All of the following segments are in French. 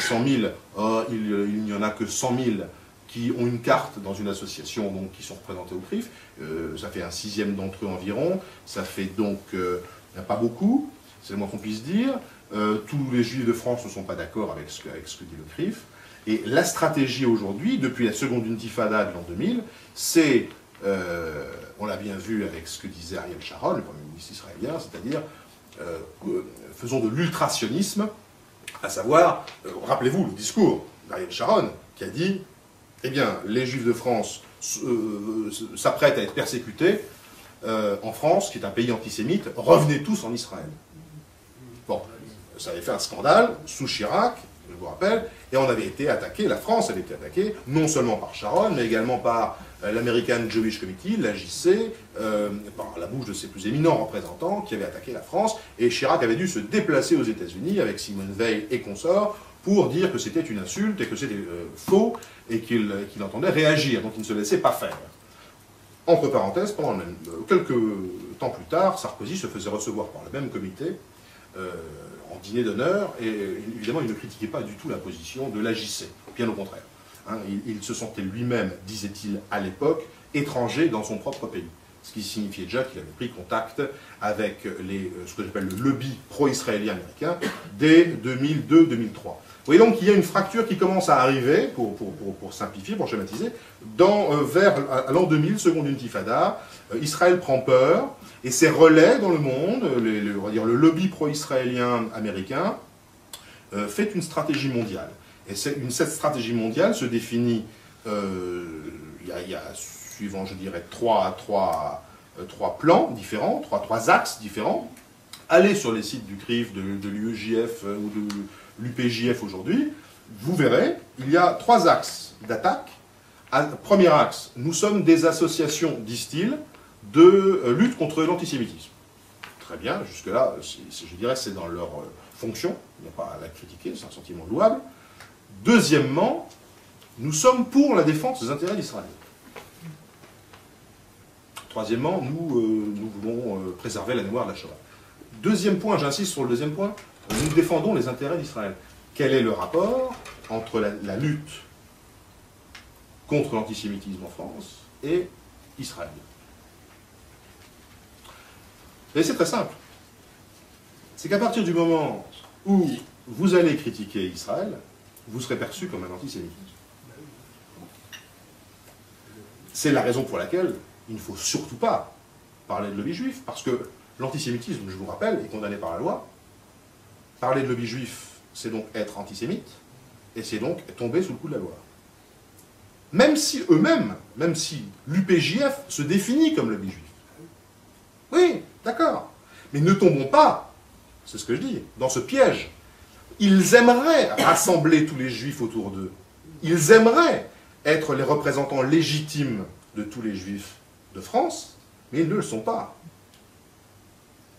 100 000, il n'y en a que 100 000 qui ont une carte dans une association, donc qui sont représentés au CRIF. Ça fait un sixième d'entre eux environ. Ça fait donc, il n'y en a pas beaucoup, c'est le moins qu'on puisse dire. Tous les Juifs de France ne sont pas d'accord avec ce que dit le CRIF. Et la stratégie aujourd'hui, depuis la seconde intifada de l'an 2000, c'est, on l'a bien vu avec ce que disait Ariel Sharon, le Premier ministre israélien, c'est-à-dire faisons de l'ultrasionisme, à savoir, rappelez-vous le discours d'Ariel Sharon, qui a dit, eh bien, les Juifs de France s'apprêtent à être persécutés en France, qui est un pays antisémite, revenez tous en Israël. Bon, ça avait fait un scandale sous Chirac, je vous rappelle, et on avait été attaqué, la France avait été attaquée, non seulement par Sharon, mais également par l'American Jewish Committee, l'AJC, par la bouche de ses plus éminents représentants qui avaient attaqué la France, et Chirac avait dû se déplacer aux États-Unis avec Simone Veil et consorts pour dire que c'était une insulte et que c'était faux et qu'il entendait réagir, donc il ne se laissait pas faire. Entre parenthèses, pendant quelques temps plus tard, Sarkozy se faisait recevoir par le même comité en dîner d'honneur, et évidemment il ne critiquait pas du tout la position de l'AJC, bien au contraire. Hein, il se sentait lui-même, disait-il à l'époque, étranger dans son propre pays. Ce qui signifiait déjà qu'il avait pris contact avec ce que j'appelle le lobby pro-israélien américain dès 2002-2003. Vous voyez donc qu'il y a une fracture qui commence à arriver, pour simplifier, pour schématiser, vers l'an 2000, seconde intifada. Israël prend peur, et ses relais dans le monde, on va dire le lobby pro-israélien américain, fait une stratégie mondiale. Et cette stratégie mondiale se définit, il y a suivant, je dirais, trois plans différents, trois axes différents. Allez sur les sites du CRIF, de l'UEJF ou de l'UPJF aujourd'hui, vous verrez, il y a trois axes d'attaque. Premier axe, nous sommes des associations, disent-ils, de lutte contre l'antisémitisme. Très bien, jusque-là, je dirais que c'est dans leur fonction, il n'y a pas à la critiquer, c'est un sentiment louable. Deuxièmement, nous sommes pour la défense des intérêts d'Israël. Troisièmement, nous voulons préserver la mémoire de la Shoah. Deuxième point, j'insiste sur le deuxième point, nous défendons les intérêts d'Israël. Quel est le rapport entre la lutte contre l'antisémitisme en France et Israël? Et c'est très simple. C'est qu'à partir du moment où vous allez critiquer Israël, vous serez perçu comme un antisémite. C'est la raison pour laquelle il ne faut surtout pas parler de lobby juif, parce que l'antisémitisme, je vous rappelle, est condamné par la loi. Parler de lobby juif, c'est donc être antisémite, et c'est donc tomber sous le coup de la loi. Même si eux-mêmes, même si l'UPJF se définit comme lobby juif. Oui, d'accord. Mais ne tombons pas, c'est ce que je dis, dans ce piège. Ils aimeraient rassembler tous les juifs autour d'eux. Ils aimeraient être les représentants légitimes de tous les juifs de France, mais ils ne le sont pas.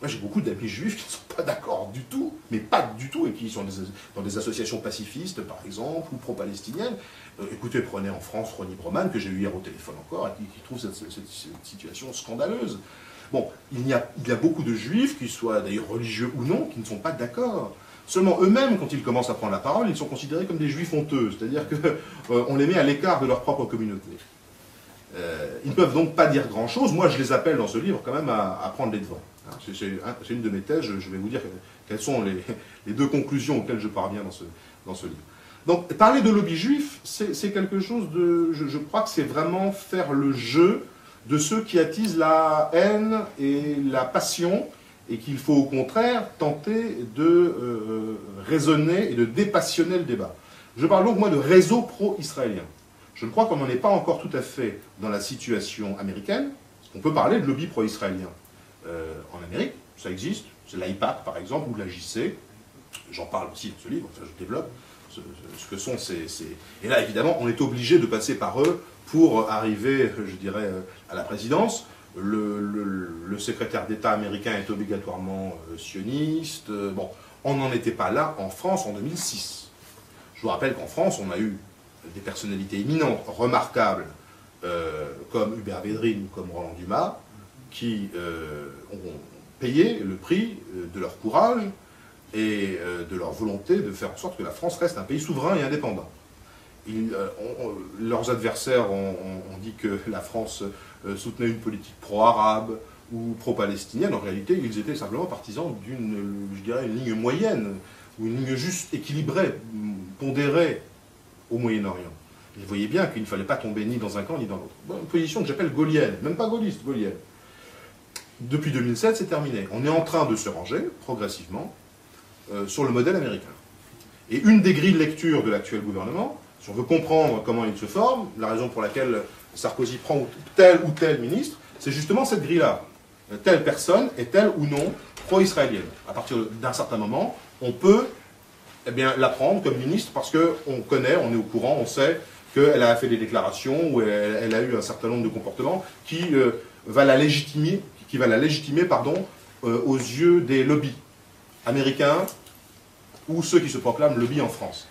Moi, j'ai beaucoup d'amis juifs qui ne sont pas d'accord du tout, mais pas du tout, et qui sont dans des associations pacifistes, par exemple, ou pro-palestiniennes. Écoutez, prenez en France Ronnie Broman, que j'ai eu hier au téléphone encore, et qui trouve cette situation scandaleuse. Bon, il y a beaucoup de juifs, qu'ils soient d'ailleurs religieux ou non, qui ne sont pas d'accord. Seulement eux-mêmes, quand ils commencent à prendre la parole, ils sont considérés comme des juifs honteux, c'est-à-dire qu'on les met à l'écart de leur propre communauté. Ils ne peuvent donc pas dire grand-chose. Moi, je les appelle dans ce livre quand même à prendre les devants. C'est une de mes thèses, je vais vous dire quelles sont les deux conclusions auxquelles je parviens dans ce livre. Donc, parler de lobby juif, c'est quelque chose de... Je crois que c'est vraiment faire le jeu de ceux qui attisent la haine et la passion, et qu'il faut au contraire tenter de raisonner et de dépassionner le débat. Je parle donc, moi, de réseau pro-israélien. Je crois qu'on n'en est pas encore tout à fait dans la situation américaine. On peut parler de lobby pro-israélien en Amérique, ça existe. C'est l'AIPAC, par exemple, ou l'AJC. J'en parle aussi dans ce livre, enfin, je développe ce que sont ces... Et là, évidemment, on est obligé de passer par eux pour arriver, je dirais, à la présidence. Le secrétaire d'État américain est obligatoirement sioniste. Bon, on n'en était pas là en France en 2006. Je vous rappelle qu'en France, on a eu des personnalités éminentes, remarquables, comme Hubert Védrine ou comme Roland Dumas, qui ont payé le prix de leur courage et de leur volonté de faire en sorte que la France reste un pays souverain et indépendant. Leurs adversaires ont dit que la France soutenait une politique pro-arabe ou pro-palestinienne. En réalité, ils étaient simplement partisans d'une, je dirais, une ligne moyenne, ou une ligne juste, équilibrée, pondérée au Moyen-Orient. Ils voyaient bien qu'il ne fallait pas tomber ni dans un camp ni dans l'autre. Bon, une position que j'appelle gaullienne, même pas gaulliste, gaulienne. Depuis 2007, c'est terminé. On est en train de se ranger, progressivement, sur le modèle américain. Et une des grilles de lecture de l'actuel gouvernement, si on veut comprendre comment il se forme, la raison pour laquelle Sarkozy prend tel ou tel ministre, c'est justement cette grille-là. Telle personne est telle ou non pro-israélienne. À partir d'un certain moment, on peut la prendre comme ministre parce qu'on connaît, on est au courant, on sait qu'elle a fait des déclarations ou elle a eu un certain nombre de comportements qui va la légitimer, aux yeux des lobbies américains ou ceux qui se proclament lobby en France.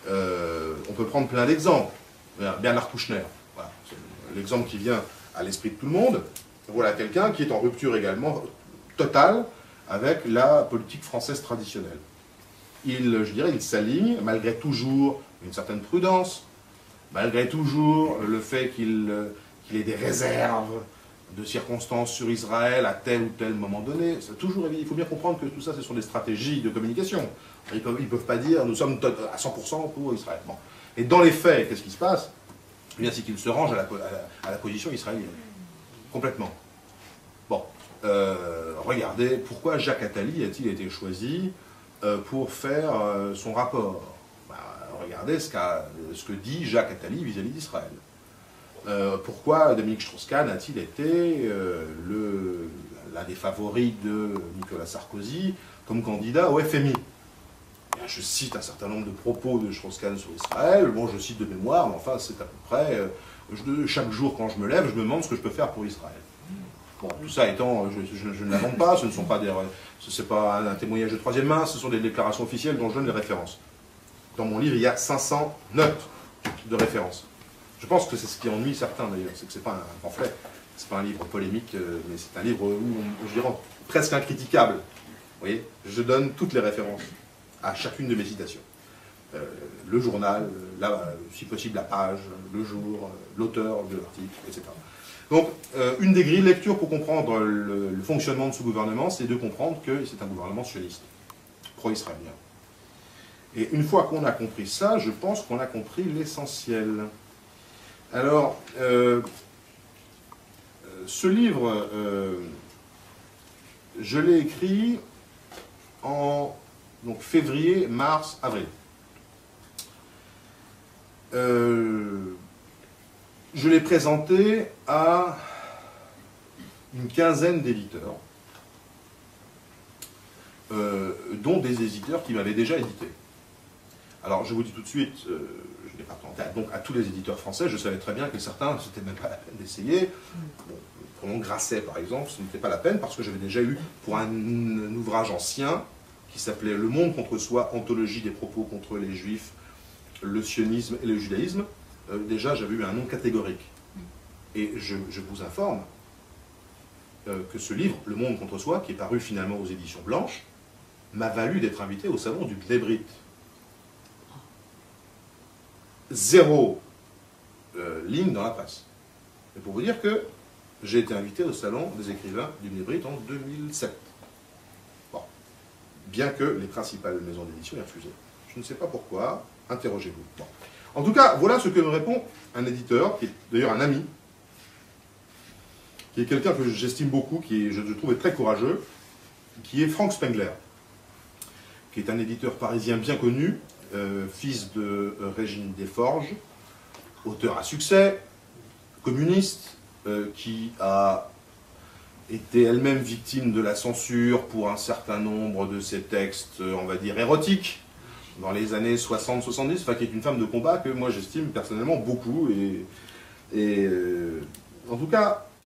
On peut prendre plein d'exemples. Bernard Kouchner, voilà, c'est l'exemple qui vient à l'esprit de tout le monde. Voilà quelqu'un qui est en rupture également totale avec la politique française traditionnelle. Je dirais, il s'aligne, malgré toujours une certaine prudence, malgré toujours le fait qu'il ait des réserves de circonstances sur Israël à tel ou tel moment donné. Il faut bien comprendre que tout ça, ce sont des stratégies de communication. Ils ne peuvent pas dire « nous sommes à 100% pour Israël ». Bon. Et dans les faits, qu'est-ce qui se passe? Eh bien, c'est qu'il se range à la position israélienne. Complètement. Bon. Regardez, pourquoi Jacques Attali a-t-il été choisi pour faire son rapport? Regardez ce que dit Jacques Attali vis-à-vis d'Israël. Pourquoi Dominique Strauss-Kahn a-t-il été l'un des favoris de Nicolas Sarkozy comme candidat au FMI? Je cite un certain nombre de propos de Strauss-Kahn sur Israël. Bon, je cite de mémoire, mais enfin, c'est à peu près... chaque jour, quand je me lève, je me demande ce que je peux faire pour Israël. Bon, tout ça étant, je ne l'invente pas, ce ne sont pas c'est pas un témoignage de troisième main, ce sont des déclarations officielles dont je donne les références. Dans mon livre, il y a 500 notes de références. Je pense que c'est ce qui ennuie certains d'ailleurs, c'est que c'est pas un pamphlet, c'est pas un livre polémique, mais c'est un livre, je dirais, presque incritiquable. Vous voyez, je donne toutes les références à chacune de mes citations. Le journal, si possible la page, le jour, l'auteur de l'article, etc. Donc, une des grilles de lecture pour comprendre le fonctionnement de ce gouvernement, c'est de comprendre que c'est un gouvernement sioniste, pro-israélien. Et une fois qu'on a compris ça, je pense qu'on a compris l'essentiel. Alors, ce livre, je l'ai écrit en février, mars, avril. Je l'ai présenté à une quinzaine d'éditeurs, dont des éditeurs qui m'avaient déjà édité. Alors, je vous dis tout de suite, je n'ai pas tenté donc à tous les éditeurs français, je savais très bien que certains, ce n'était même pas la peine d'essayer. Bon, prenons Grasset, par exemple, ce n'était pas la peine, parce que j'avais déjà eu, pour un ouvrage ancien, qui s'appelait « Le monde contre soi, anthologie des propos contre les juifs, le sionisme et le judaïsme », déjà j'avais eu un nom catégorique. Et je vous informe que ce livre, « Le monde contre soi », qui est paru finalement aux éditions Blanches, m'a valu d'être invité au salon du Glébrit. Zéro ligne dans la presse. Et pour vous dire que j'ai été invité au salon des écrivains du Glébrit en 2007. Bon. Bien que les principales maisons d'édition aient refusé. Je ne sais pas pourquoi, interrogez-vous. Bon. En tout cas, voilà ce que me répond un éditeur, qui est d'ailleurs un ami, qui est quelqu'un que j'estime beaucoup, qui est, je trouve très courageux, qui est Frank Spengler, qui est un éditeur parisien bien connu, fils de Régine Desforges, auteur à succès, communiste, qui a été elle-même victime de la censure pour un certain nombre de ses textes, on va dire, érotiques, dans les années 60-70, enfin qui est une femme de combat que moi j'estime personnellement beaucoup. En tout cas,